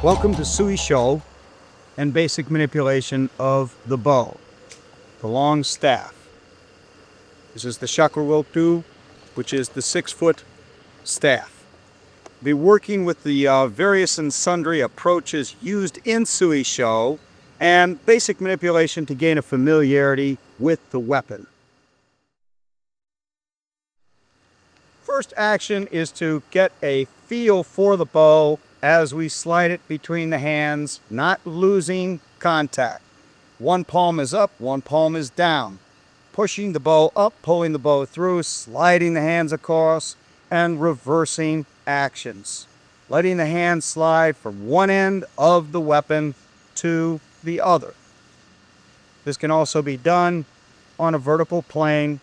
Welcome to Tsui Sho and basic manipulation of the bow, the long staff. This is the shakuroku, which is the 6-foot staff. Be working with the various and sundry approaches used in Tsui Sho and basic manipulation to gain a familiarity with the weapon. First action is to get a feel for the bow as we slide it between the hands, not losing contact. One palm is up, one palm is down. Pushing the bow up, pulling the bow through, sliding the hands across, and reversing actions. Letting the hands slide from one end of the weapon to the other. This can also be done on a vertical plane.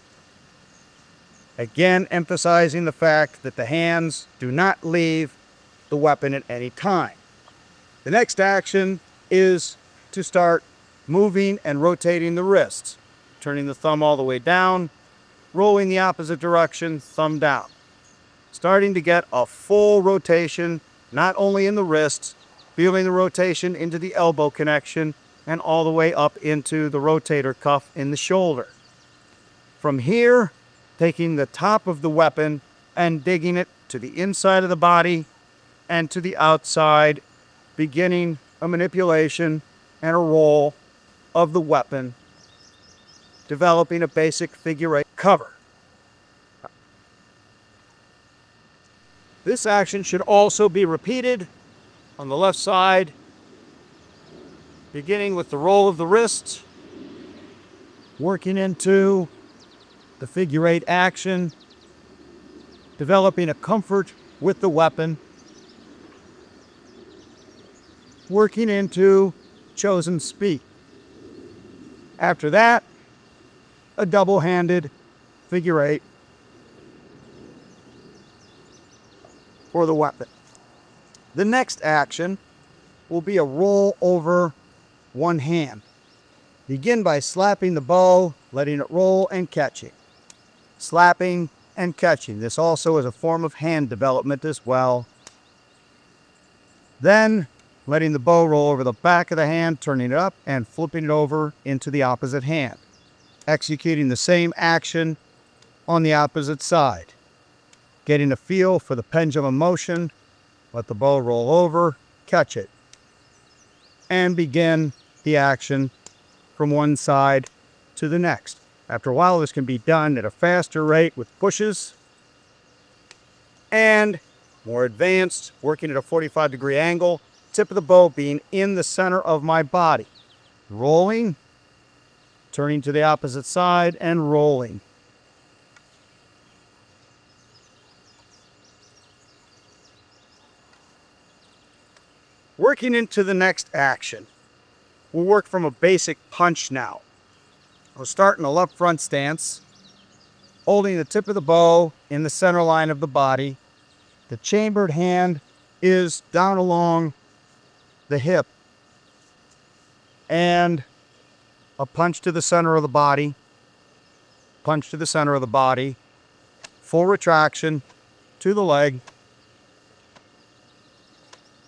Again, emphasizing the fact that the hands do not leave the weapon at any time. The next action is to start moving and rotating the wrists, turning the thumb all the way down, rolling the opposite direction, thumb down. Starting to get a full rotation, not only in the wrists, feeling the rotation into the elbow connection and all the way up into the rotator cuff in the shoulder. From here, taking the top of the weapon and digging it to the inside of the body and to the outside, beginning a manipulation and a roll of the weapon, developing a basic figure eight cover. This action should also be repeated on the left side, beginning with the roll of the wrist, working into the figure eight action, developing a comfort with the weapon, working into chosen speed. After that, a double-handed figure eight for the weapon. The next action will be a roll over one hand. Begin by slapping the bow, letting it roll and catching. Slapping and catching. This also is a form of hand development as well. Then letting the bow roll over the back of the hand, turning it up and flipping it over into the opposite hand. Executing the same action on the opposite side. Getting a feel for the pendulum motion, let the bow roll over, catch it, and begin the action from one side to the next. After a while, this can be done at a faster rate with pushes and more advanced, working at a 45-degree angle, tip of the bow being in the center of my body. Rolling, turning to the opposite side and rolling. Working into the next action. We'll work from a basic punch now. We'll start in a left front stance, holding the tip of the bow in the center line of the body. The chambered hand is down along the hip. And a punch to the center of the body. Punch to the center of the body. Full retraction to the leg.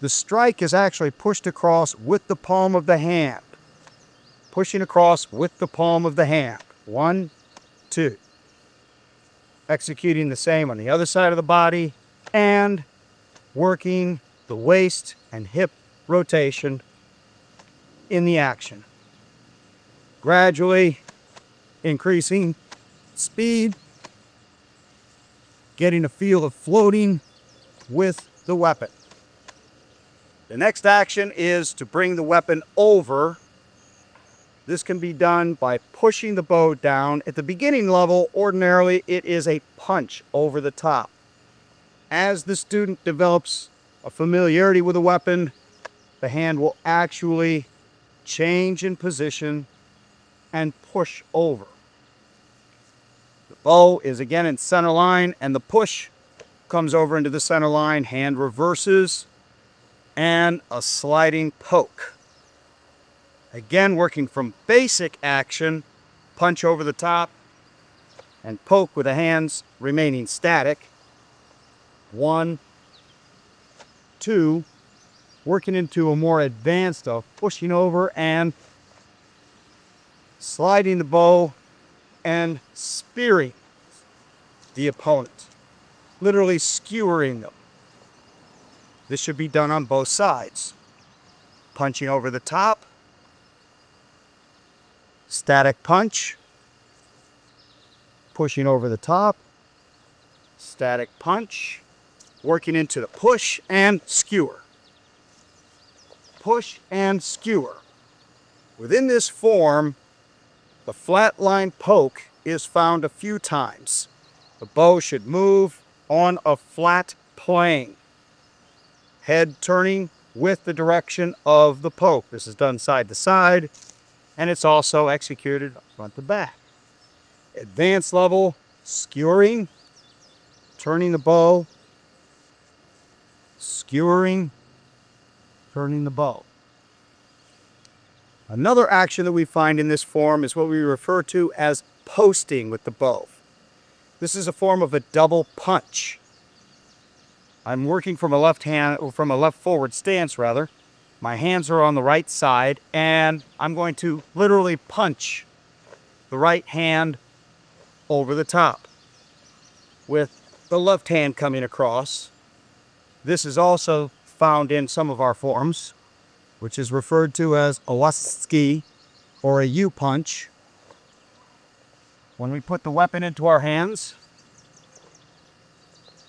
The strike is actually pushed across with the palm of the hand. Pushing across with the palm of the hand. 1, 2. Executing the same on the other side of the body and working the waist and hip rotation in the action. Gradually increasing speed, getting a feel of floating with the weapon. The next action is to bring the weapon over. This can be done by pushing the bow down. At the beginning level, ordinarily, it is a punch over the top. As the student develops a familiarity with the weapon, the hand will actually change in position and push over. The bow is again in center line, and the push comes over into the center line. Hand reverses, and a sliding poke. Again, working from basic action, punch over the top, and poke with the hands remaining static. 1, 2, working into a more advanced of pushing over and sliding the bow and spearing the opponent, literally skewering them. This should be done on both sides. Punching over the top, static punch, pushing over the top, static punch, working into the push and skewer. Push and skewer. Within this form, the flat line poke is found a few times. The bow should move on a flat plane, head turning with the direction of the poke. This is done side to side, and it's also executed front to back. Advanced level, skewering, turning the bow, skewering, turning the bow. Another action that we find in this form is what we refer to as posting with the bow. This is a form of a double punch. I'm working from a left forward stance rather. My hands are on the right side, and I'm going to literally punch the right hand over the top with the left hand coming across. This is also found in some of our forms, which is referred to as a waski or a U-punch. When we put the weapon into our hands,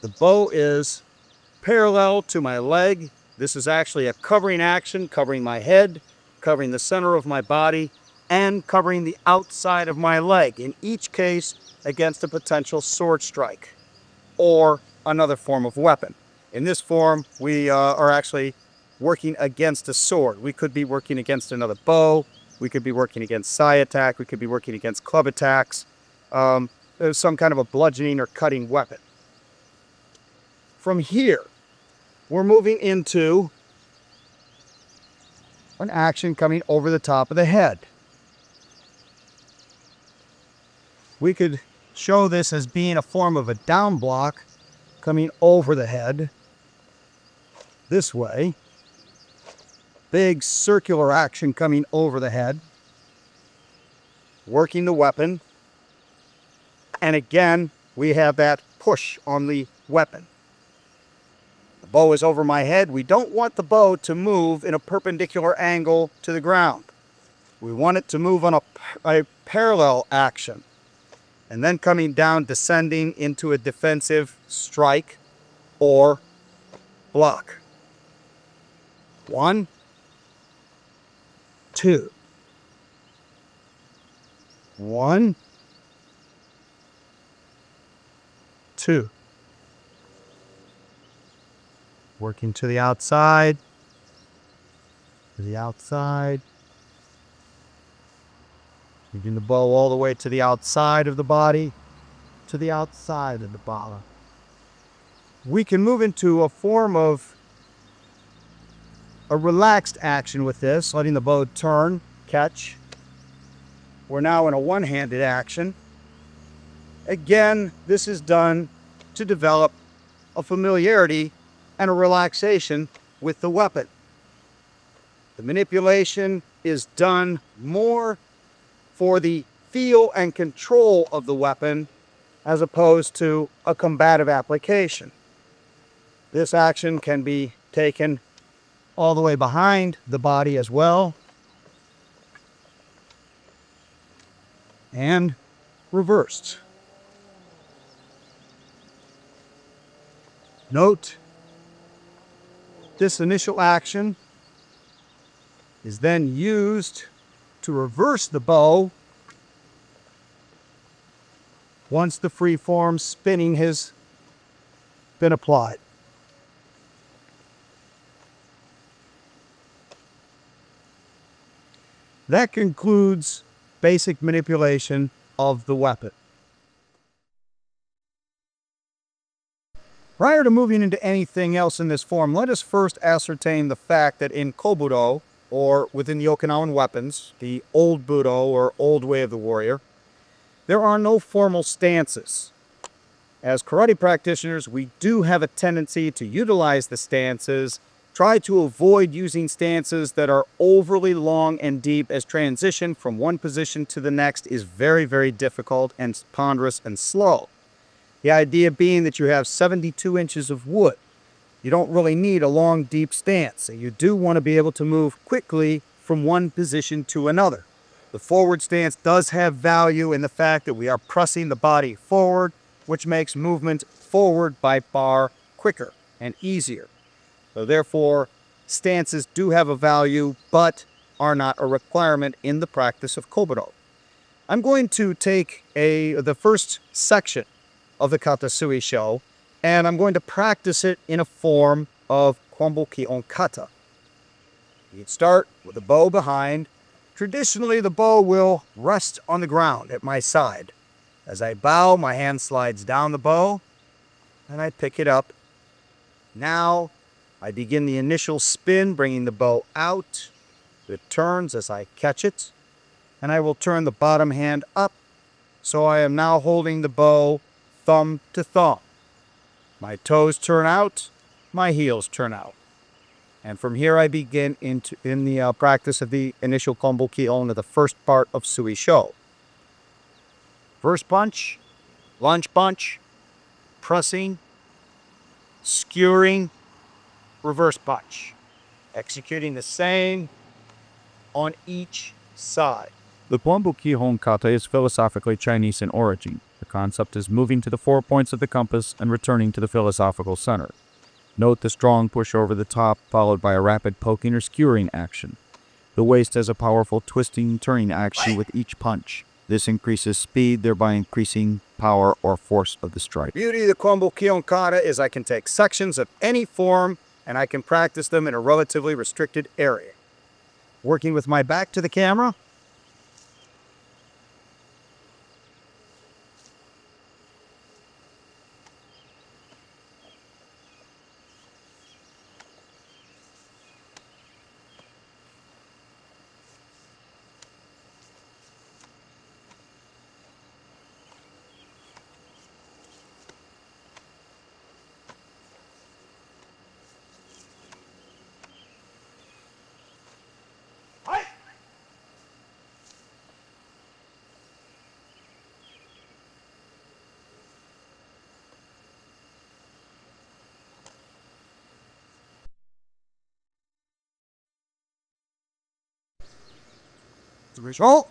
the bow is parallel to my leg. This is actually a covering action, covering my head, covering the center of my body, and covering the outside of my leg, in each case against a potential sword strike or another form of weapon. In this form, we are actually working against a sword. We could be working against another bow. We could be working against sai attack. We could be working against club attacks. There's some kind of a bludgeoning or cutting weapon. From here, we're moving into an action coming over the top of the head. We could show this as being a form of a down block coming over the head this way. Big circular action coming over the head, working the weapon, and again we have that push on the weapon. The bow is over my head. We don't want the bow to move in a perpendicular angle to the ground. We want it to move on a parallel action, and then coming down, descending into a defensive strike or block. 1, 2. 1, 2. Working to the outside, to the outside. Taking the bow all the way to the outside of the body, to the outside of the body. We can move into a form of a relaxed action with this, letting the bow turn, catch. We're now in a one-handed action. Again, this is done to develop a familiarity and a relaxation with the weapon. The manipulation is done more for the feel and control of the weapon as opposed to a combative application. This action can be taken all the way behind the body as well, and reversed. Note, this initial action is then used to reverse the bow once the freeform spinning has been applied. That concludes basic manipulation of the weapon. Prior to moving into anything else in this form, let us first ascertain the fact that in Kobudo, or within the Okinawan weapons, the old Budo or old way of the warrior, there are no formal stances. As karate practitioners, we do have a tendency to utilize the stances Try to avoid using stances that are overly long and deep, as transition from one position to the next is very, very difficult and ponderous and slow. The idea being that you have 72 inches of wood. You don't really need a long, deep stance, so you do want to be able to move quickly from one position to another. The forward stance does have value in the fact that we are pressing the body forward, which makes movement forward by far quicker and easier. So therefore, stances do have a value, but are not a requirement in the practice of Kobudo. I'm going to take the first section of the Kata Tsui Sho, and I'm going to practice it in a form of Kwamboki on Kata. You'd start with a bow behind. Traditionally, the bow will rest on the ground at my side. As I bow, my hand slides down the bow, and I pick it up. Now, I begin the initial spin, bringing the bow out. It turns as I catch it, and I will turn the bottom hand up, so I am now holding the bow thumb to thumb. My toes turn out, my heels turn out. And from here I begin in the practice of the initial Komboki on the first part of Tsui Sho. First punch, lunge punch, pressing, skewering, reverse punch. Executing the same on each side. The Kwamboki Hon Kata is philosophically Chinese in origin. The concept is moving to the 4 points of the compass and returning to the philosophical center. Note the strong push over the top, followed by a rapid poking or skewering action. The waist has a powerful twisting and turning action with each punch. This increases speed, thereby increasing power or force of the strike. The beauty of the Kwamboki Hon Kata is I can take sections of any form and I can practice them in a relatively restricted area. Working with my back to the camera. Tsui Sho.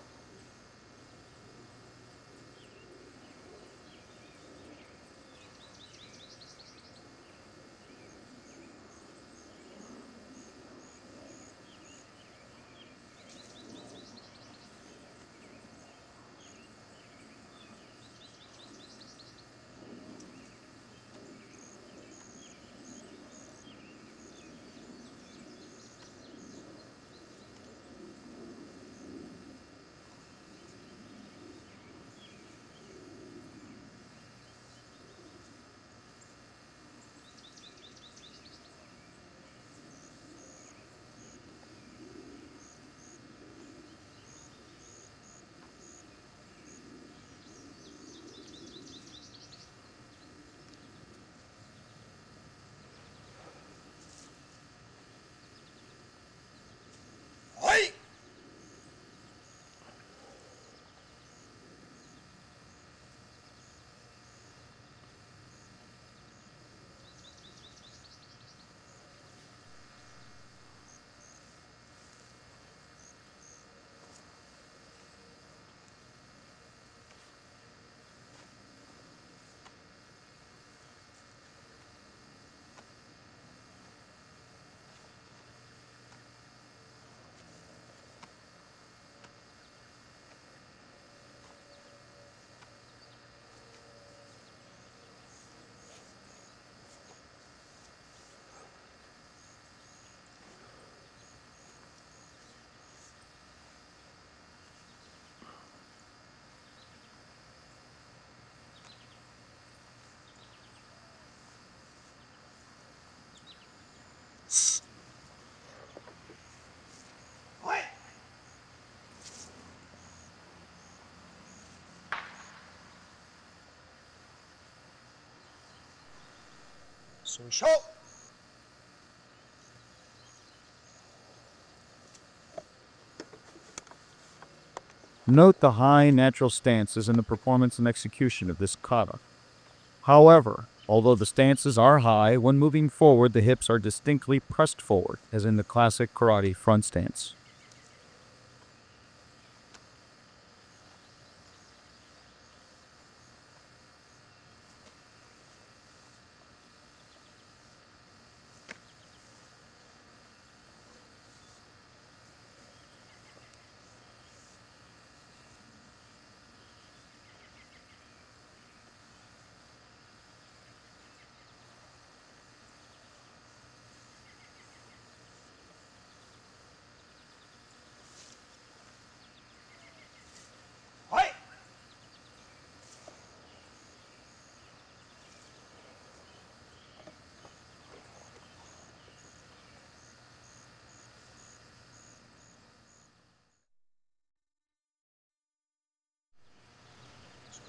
Tsui Sho. Note the high natural stances in the performance and execution of this kata. However, although the stances are high, when moving forward, the hips are distinctly pressed forward, as in the classic karate front stance.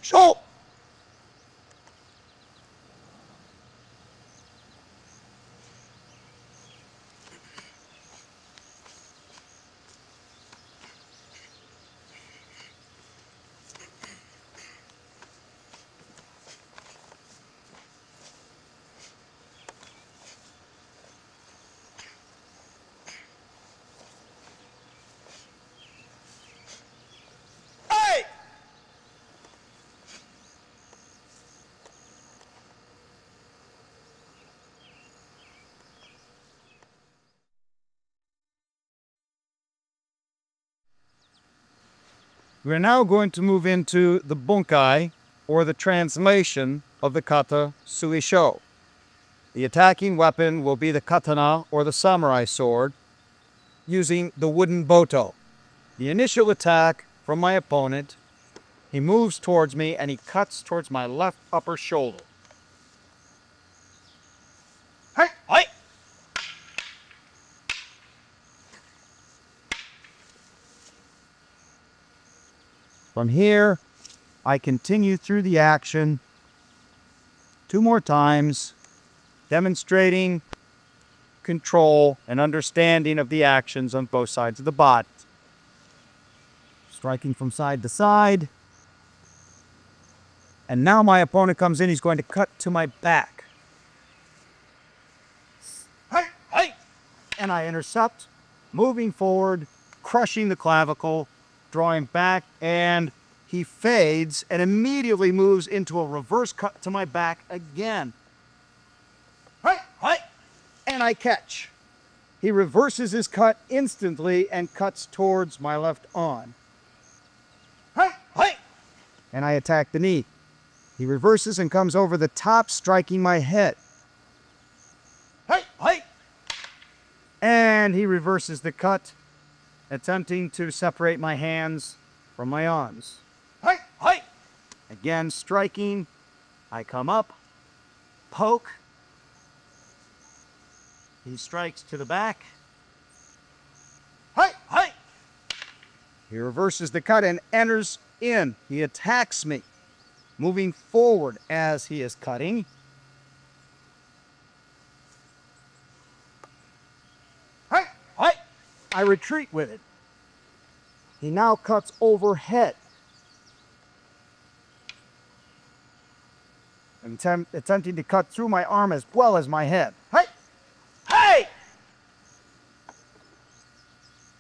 Sho! We're now going to move into the Bunkai, or the translation of the kata Tsui Sho. The attacking weapon will be the katana, or the samurai sword, using the wooden boto. The initial attack from my opponent, he moves towards me and he cuts towards my left upper shoulder. Hey! Hey! From here, I continue through the action 2 more times, demonstrating control and understanding of the actions on both sides of the body. Striking from side to side. And now my opponent comes in, he's going to cut to my back. Hey! Hey! And I intercept, moving forward, crushing the clavicle, drawing back, and he fades and immediately moves into a reverse cut to my back again. Hey! Hey! And I catch. He reverses his cut instantly and cuts towards my left arm. Hey! Hey! And I attack the knee. He reverses and comes over the top, striking my head. Hey! Hey! And he reverses the cut, attempting to separate my hands from my arms. Hey! Hey! Again striking. I come up, poke. He strikes to the back. Hey! Hey! He reverses the cut and enters in. He attacks me, moving forward as he is cutting. Hey! Hey! I retreat with it. He now cuts overhead, attempting to cut through my arm as well as my head. Hey! Hey!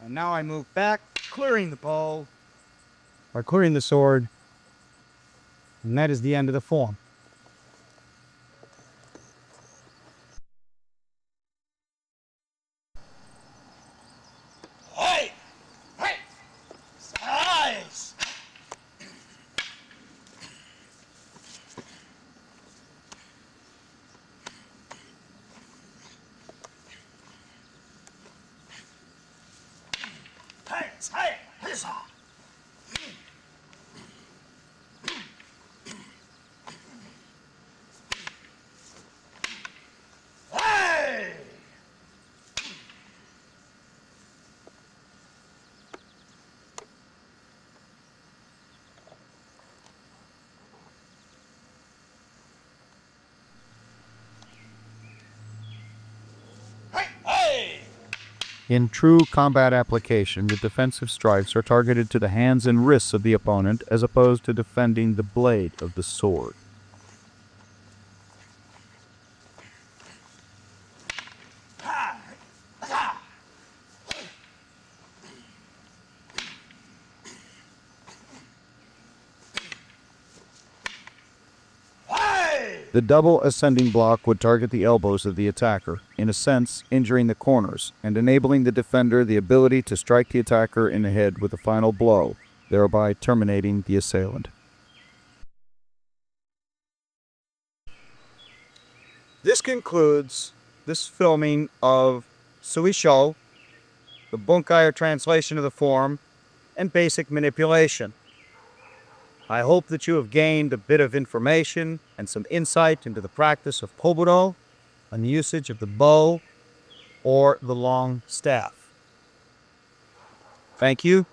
And now I move back, clearing the bow, or clearing the sword, and that is the end of the form. Hey! Hey! Eyes! Hey! Hey! Hey! Hey! Hey! In true combat application, the defensive strikes are targeted to the hands and wrists of the opponent as opposed to defending the blade of the sword. The double ascending block would target the elbows of the attacker, in a sense injuring the corners, and enabling the defender the ability to strike the attacker in the head with a final blow, thereby terminating the assailant. This concludes this filming of Tsui Sho, the Bunkai or translation of the form, and basic manipulation. I hope that you have gained a bit of information and some insight into the practice of Kobudo and the usage of the bow or the long staff. Thank you.